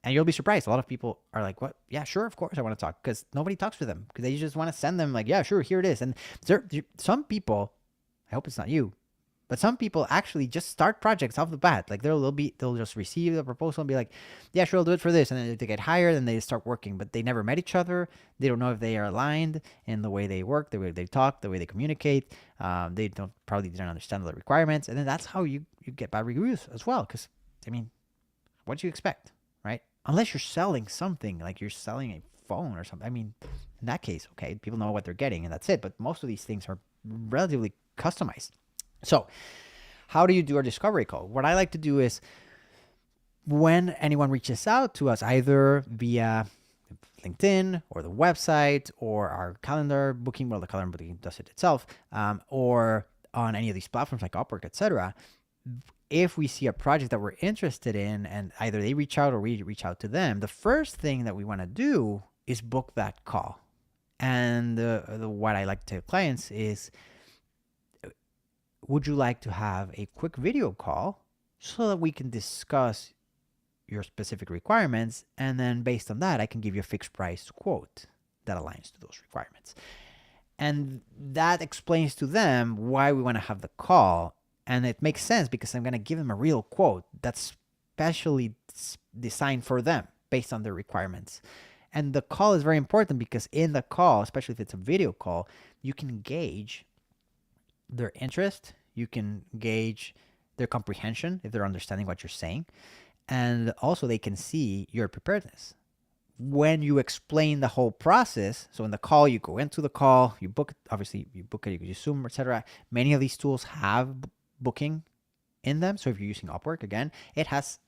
Speaker 1: And you'll be surprised. A lot of people are like, what? Yeah, sure, of course I want to talk. Because nobody talks with them. Because they just want to send them like, yeah, sure, here it is. And some people, I hope it's not you, but some people actually just start projects off the bat. Like they'll just receive the proposal and be like, yeah, sure, I'll do it for this. And then if they get hired, then they start working. But they never met each other. They don't know if they are aligned in the way they work, the way they talk, the way they communicate. They probably don't understand the requirements. And then that's how you get bad reviews as well. Because, I mean, what do you expect, right? Unless you're selling something, like you're selling a phone or something. I mean, in that case, okay, people know what they're getting and that's it. But most of these things are relatively customized. So how do you do a discovery call? What I like to do is when anyone reaches out to us, either via LinkedIn or the website or our calendar booking, well, the calendar booking does it itself, or on any of these platforms like Upwork, etc. If we see a project that we're interested in and either they reach out or we reach out to them, the first thing that we want to do is book that call. And what I like to tell clients is, would you like to have a quick video call so that we can discuss your specific requirements? And then based on that, I can give you a fixed price quote that aligns to those requirements. And that explains to them why we want to have the call. And it makes sense because I'm going to give them a real quote that's specially designed for them based on their requirements. And the call is very important because in the call, especially if it's a video call, you can gauge their interest, you can gauge their comprehension if they're understanding what you're saying, and also they can see your preparedness. When you explain the whole process, so in the call, you go into the call, you book it, obviously you book it, you use Zoom, etc. Many of these tools have booking in them. So if you're using Upwork, again, it has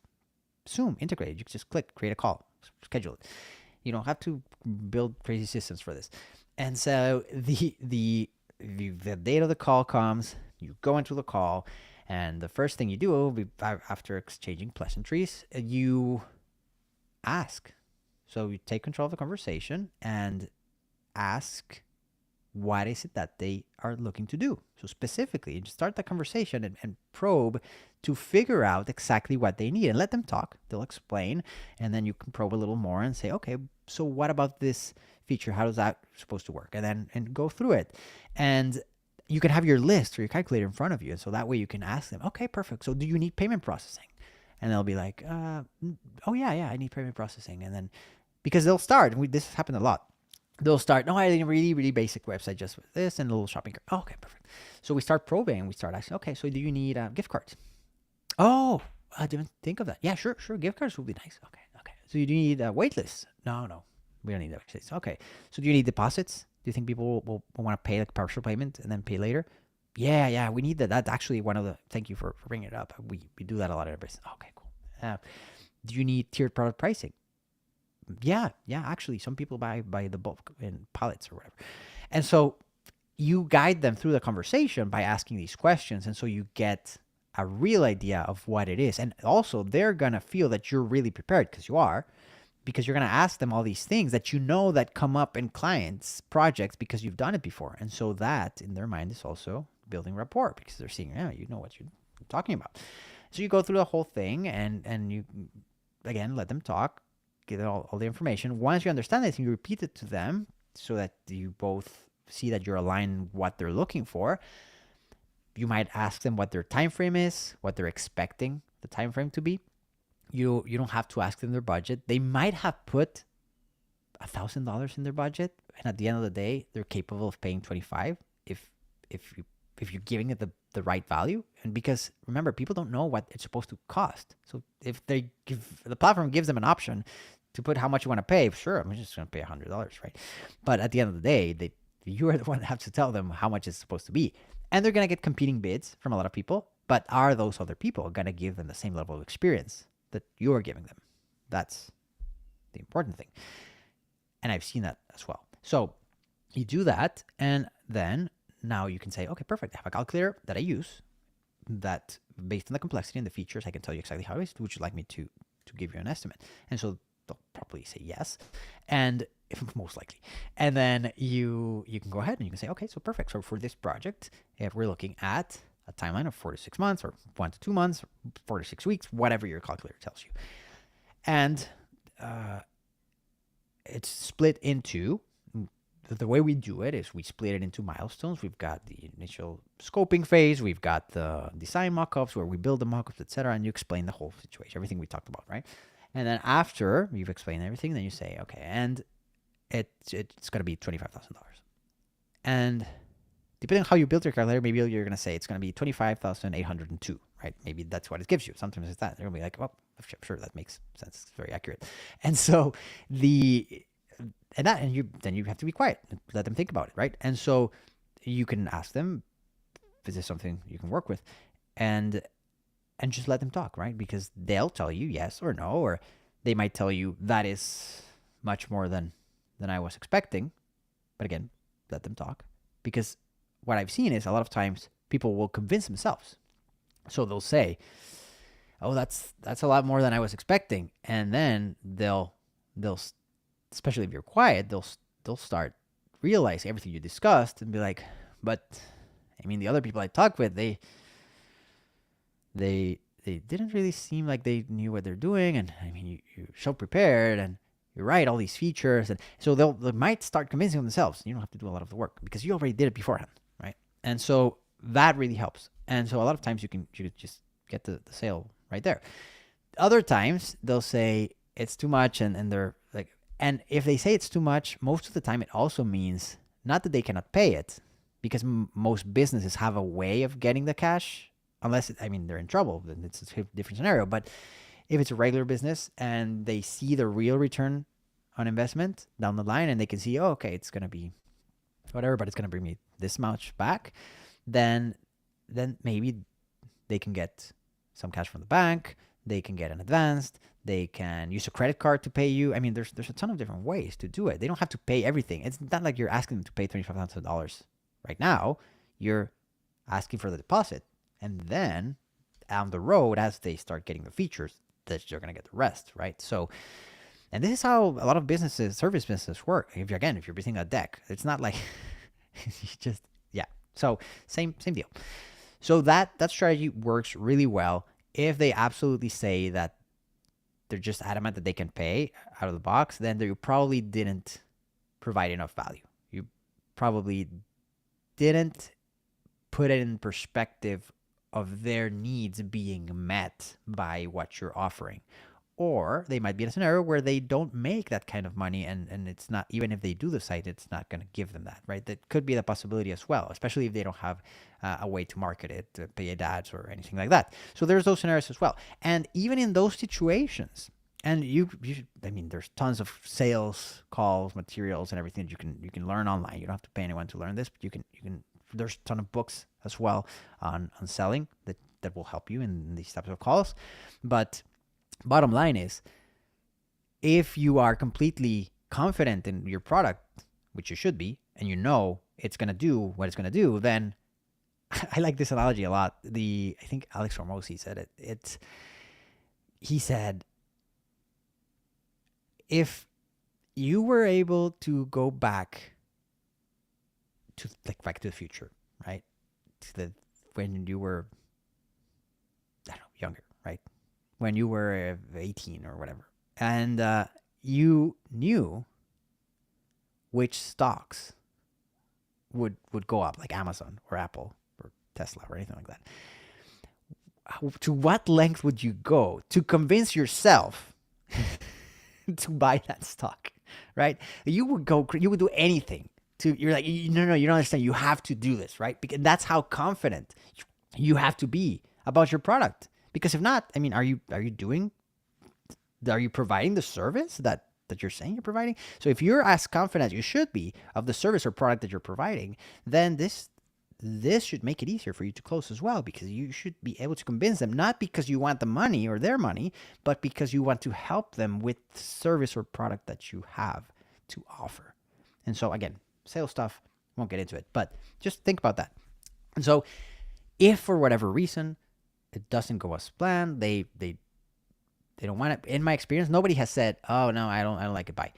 Speaker 1: Zoom integrated. You can just click, create a call, schedule it. You don't have to build crazy systems for this. And so the date of the call comes, you go into the call, and the first thing you do after exchanging pleasantries, you ask. So you take control of the conversation and ask, what is it that they are looking to do? So specifically, you start the conversation and probe to figure out exactly what they need and let them talk. They'll explain, and then you can probe a little more and say, okay, so what about this feature? How is that supposed to work? And go through it. And you can have your list or your calculator in front of you. And so that way you can ask them, okay, perfect. So do you need payment processing? And they'll be like, oh yeah, I need payment processing. And then Because they'll start, and this has happened a lot. They'll start, no, I had a really, really basic website just with this and a little shopping cart. Oh, okay, perfect. So we start probing and we start asking, okay, so do you need gift cards? Oh, I didn't think of that. Yeah, sure. Gift cards would be nice. Okay. So you do need a wait list? No. We don't need that wait list. Okay. So do you need deposits? Do you think people will want to pay like partial payment and then pay later? Yeah, we need that. That's actually one of the, thank you for bringing it up. We do that a lot at our business. Okay, cool. Do you need tiered product pricing? Yeah, actually, some people buy the bulk in pallets or whatever. And so you guide them through the conversation by asking these questions. And so you get a real idea of what it is. And also, they're going to feel that you're really prepared, because you are, because you're going to ask them all these things that you know that come up in clients' projects because you've done it before. And so that, in their mind, is also building rapport, because they're seeing, yeah, you know what you're talking about. So you go through the whole thing and you, again, let them talk, get all the information. Once you understand it, you repeat it to them so that you both see that you're aligned what they're looking for. You might ask them what their time frame is, what they're expecting the time frame to be. You don't have to ask them their budget. They might have put $1,000 in their budget, and at the end of the day, they're capable of paying $25 if you're giving it the right value. And because remember, people don't know what it's supposed to cost. So if the platform gives them an option to put how much you want to pay, sure, I'm just going to pay $100, right? But at the end of the day, you are the one that have to tell them how much it's supposed to be. And they're going to get competing bids from a lot of people, but are those other people going to give them the same level of experience that you're giving them? That's the important thing. And I've seen that as well. So you do that, and then now you can say, okay, perfect. I have a calculator that I use that based on the complexity and the features, I can tell you exactly how it is. Would you like me to give you an estimate? And so they'll probably say yes, and most likely. And then you can go ahead and you can say, okay, so perfect. So for this project, if we're looking at a timeline of 4 to 6 months, or 1 to 2 months, or 4 to 6 weeks, whatever your calculator tells you. And it's split into, the way we do it is we split it into milestones. We've got the initial scoping phase. We've got the design mockups where we build the mockups, etc. And you explain the whole situation, everything we talked about, right? And then after you've explained everything, then you say, okay, and it's going to be $25,000. And depending on how you build your calculator, maybe you're going to say it's going to be 25,802, right? Maybe that's what it gives you. Sometimes it's that. They're going to be like, oh, sure, that makes sense. It's very accurate. And so then you have to be quiet and let them think about it, right? And so you can ask them, is this something you can work with? And just let them talk, right? Because they'll tell you yes or no, or they might tell you that is much more than I was expecting. But again, let them talk. Because what I've seen is a lot of times people will convince themselves. So they'll say, oh, that's a lot more than I was expecting. And then they'll especially if you're quiet, they'll start realizing everything you discussed and be like, but I mean, the other people I talked with, they didn't really seem like they knew what they're doing. And I mean, you're so prepared and you're right, all these features. And so they might start convincing themselves. You don't have to do a lot of the work because you already did it beforehand, right? And so that really helps. And so a lot of times you could just get the sale right there. Other times they'll say it's too much, and they're like, and if they say it's too much, most of the time it also means not that they cannot pay it, because most businesses have a way of getting the cash, unless they're in trouble, then it's a different scenario. But if it's a regular business and they see the real return on investment down the line, and they can see, oh, okay, it's going to be whatever, but it's going to bring me this much back, then maybe they can get some cash from the bank. They can get an advance. They can use a credit card to pay you. I mean, there's a ton of different ways to do it. They don't have to pay everything. It's not like you're asking them to pay $25,000 right now. You're asking for the deposit. And then down the road, as they start getting the features, that you're going to get the rest, right? So, and this is how a lot of service businesses work. If you're building a deck, it's not like yeah. So same deal. So that strategy works really well. If they absolutely say that they're just adamant that they can pay out of the box, then you probably didn't provide enough value. You probably didn't put it in perspective of their needs being met by what you're offering. Or they might be in a scenario where they don't make that kind of money, and it's not, even if they do the site, it's not going to give them that, right? That could be the possibility as well, especially if they don't have a way to market it, to paid ads or anything like that. So there's those scenarios as well. And even in those situations, and I mean, there's tons of sales calls, materials, and everything that you can learn online. You don't have to pay anyone to learn this, but you can. There's a ton of books as well on selling that will help you in these types of calls. But bottom line is, if you are completely confident in your product, which you should be, and you know it's going to do what it's going to do, then I like this analogy a lot. I think Alex Hormozy said it. He said, if you were able to go back to Back to the Future, right? When you were, I don't know, younger, right? When you were 18 or whatever, and you knew which stocks would go up, like Amazon or Apple or Tesla or anything like that. To what length would you go to convince yourself to buy that stock, right? You would do anything you're like, no, you don't understand. You have to do this, right? Because that's how confident you have to be about your product. Because if not, I mean, are you providing the service that you're saying you're providing? So if you're as confident as you should be of the service or product that you're providing, then this should make it easier for you to close as well, because you should be able to convince them, not because you want the money or their money, but because you want to help them with the service or product that you have to offer. And so again, sales stuff, won't get into it, but just think about that. And so if for whatever reason it doesn't go as planned, they don't want it. In my experience, nobody has said, "Oh no, I don't like it." Bye.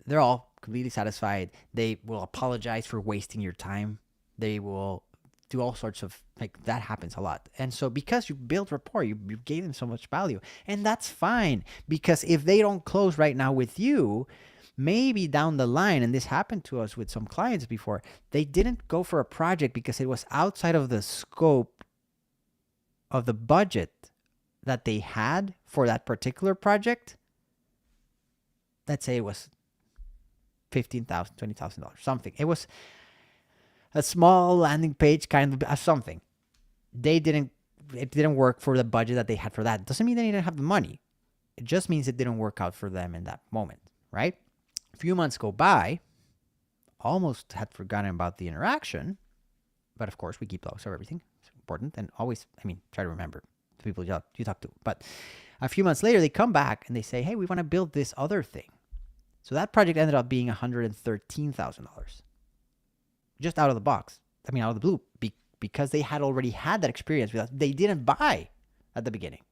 Speaker 1: They're all completely satisfied. They will apologize for wasting your time. They will do all sorts of, like, that happens a lot. And so because you build rapport, you gave them so much value, and that's fine, because if they don't close right now with you, maybe down the line, and this happened to us with some clients before, they didn't go for a project because it was outside of the scope of the budget that they had for that particular project. Let's say it was $15,000, $20,000, something. It was a small landing page kind of something. It didn't work for the budget that they had for that. Doesn't mean they didn't have the money. It just means it didn't work out for them in that moment, right? A few months go by, almost had forgotten about the interaction, but of course we keep logs of everything. It's important, and always, try to remember the people you talk to. But a few months later, they come back and they say, "Hey, we want to build this other thing." So that project ended up being $113,000, just out of the box. Out of the blue, because they had already had that experience with us. They didn't buy at the beginning,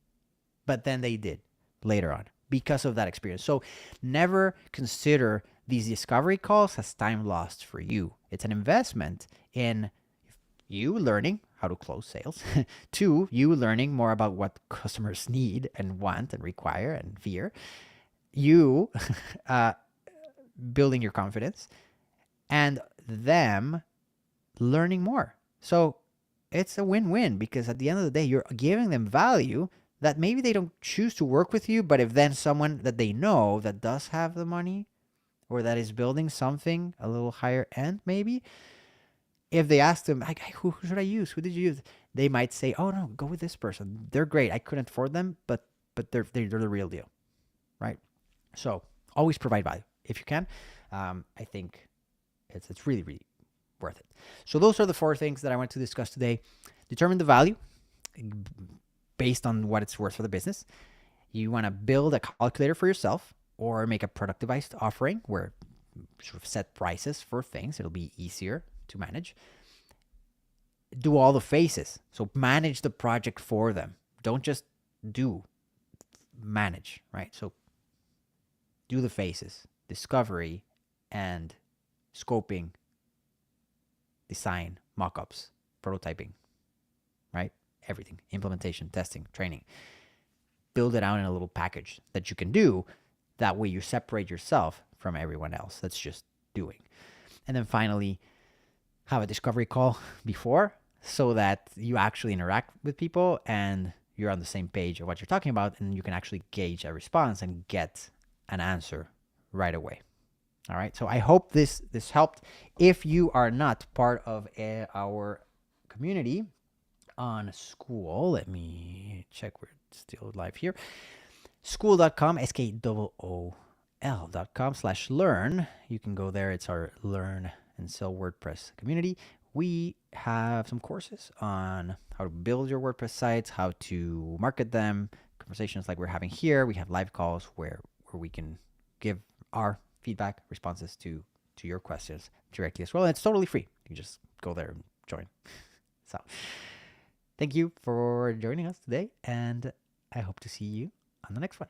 Speaker 1: but then they did later on because of that experience. So never consider these discovery calls as time lost for you. It's an investment in you learning how to close sales. 2, you learning more about what customers need and want and require and fear. You building your confidence, and them learning more. So it's a win-win, because at the end of the day, you're giving them value that maybe they don't choose to work with you, but if then someone that they know that does have the money, or that is building something a little higher end, maybe, if they ask them, like, "Hey, who should I use? Who did you use?" They might say, "Oh no, go with this person. They're great. I couldn't afford them, but they're the real deal," right? So always provide value if you can. I think it's really, really worth it. So those are the 4 things that I want to discuss today. Determine the value based on what it's worth for the business. You want to build a calculator for yourself, or make a productivized offering where you sort of set prices for things. It'll be easier to manage. Do all the phases. So manage the project for them. Don't just manage, right? So do the phases: discovery and scoping, design, mock-ups, prototyping, right? Everything. Implementation, testing, training. Build it out in a little package that you can do. That way you separate yourself from everyone else that's just doing. And then finally, have a discovery call before, so that you actually interact with people and you're on the same page of what you're talking about, and you can actually gauge a response and get an answer right away. All right. So I hope this helped. If you are not part of our community on Skool, let me check. We're still live here. Skool.com, skool.com/learn. You can go there. It's our Learn and Sell WordPress community. We have some courses on how to build your WordPress sites, how to market them, conversations like we're having here. We have live calls where we can give our feedback, responses to your questions directly as well. And it's totally free. You can just go there and join. So thank you for joining us today, and I hope to see you on the next one.